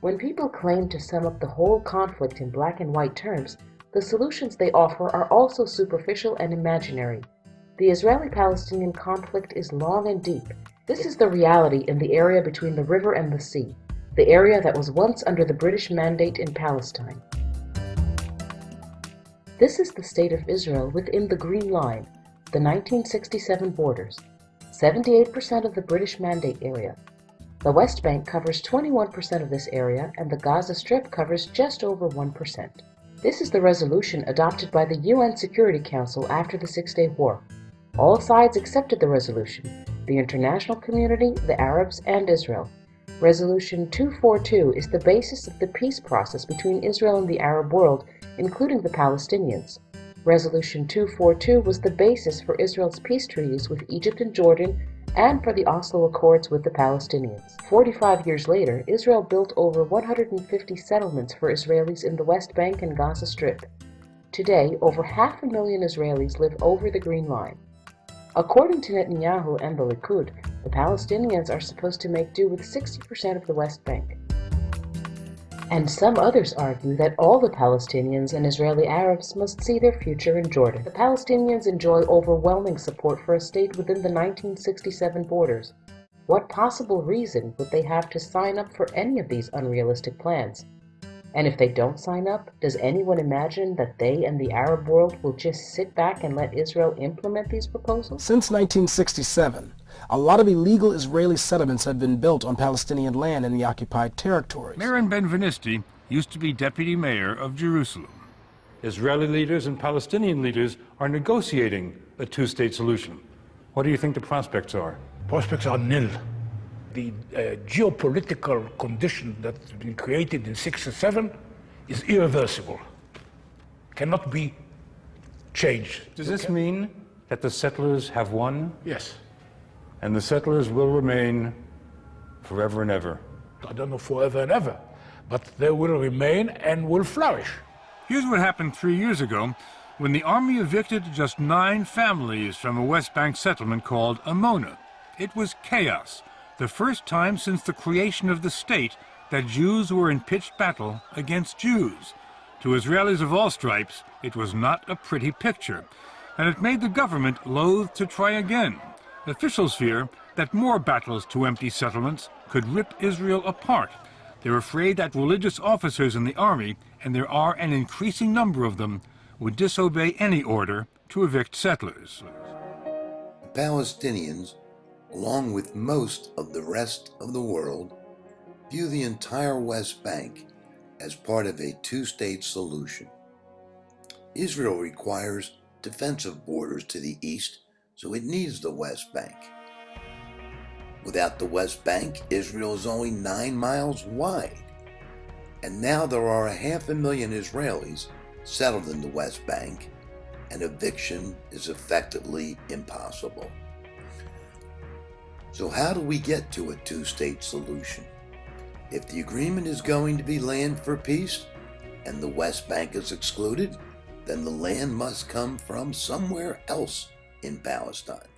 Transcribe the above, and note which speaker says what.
Speaker 1: When people claim to sum up the whole conflict in black and white terms, the solutions they offer are also superficial and imaginary. The Israeli-Palestinian conflict is long and deep. This is the reality in the area between the river and the sea, the area that was once under the British Mandate in Palestine. This is the State of Israel within the Green Line, the 1967 borders, 78% of the British Mandate area. The West Bank covers 21% of this area, and the Gaza Strip covers just over 1%. This is the resolution adopted by the UN Security Council after the Six-Day War. All sides accepted the resolution: the international community, the Arabs, and Israel. Resolution 242 is the basis of the peace process between Israel and the Arab world, including the Palestinians. Resolution 242 was the basis for Israel's peace treaties with Egypt and Jordan and for the Oslo Accords with the Palestinians. 45 years later, Israel built over 150 settlements for Israelis in the West Bank and Gaza Strip. Today, over 500,000 Israelis live over the Green Line. According to Netanyahu and the Likud, the Palestinians are supposed to make do with 60% of the West Bank. And some others argue that all the Palestinians and Israeli Arabs must see their future in Jordan. The Palestinians enjoy overwhelming support for a state within the 1967 borders. What possible reason would they have to sign up for any of these unrealistic plans? And if they don't sign up, does anyone imagine that they and the Arab world will just sit back and let Israel implement these proposals?
Speaker 2: Since 1967, a lot of illegal Israeli settlements have been built on Palestinian land in the occupied territories.
Speaker 3: Meron Ben-Venisti used to be deputy mayor of Jerusalem.
Speaker 4: Israeli leaders and Palestinian leaders are negotiating a two-state solution. What do you think the prospects are?
Speaker 5: Prospects are nil. The geopolitical condition that's been created in 67 is irreversible, cannot be changed.
Speaker 4: Does this mean that the settlers have won?
Speaker 5: Yes.
Speaker 4: And the settlers will remain forever and ever?
Speaker 5: I don't know forever and ever, but they will remain and will flourish.
Speaker 3: Here's what happened 3 years ago when the army evicted just 9 families from a West Bank settlement called Amona. It was chaos. The first time since the creation of the state that Jews were in pitched battle against Jews. To Israelis of all stripes, it was not a pretty picture, and it made the government loath to try again. Officials fear that more battles to empty settlements could rip Israel apart. They're afraid that religious officers in the army, and there are an increasing number of them, would disobey any order to evict settlers.
Speaker 6: Palestinians, along with most of the rest of the world, view the entire West Bank as part of a two-state solution. Israel requires defensive borders to the east, so it needs the West Bank. Without the West Bank, Israel is only 9 miles wide. And now there are 500,000 Israelis settled in the West Bank, and eviction is effectively impossible. So how do we get to a two-state solution? If the agreement is going to be land for peace, and the West Bank is excluded, then the land must come from somewhere else in Palestine.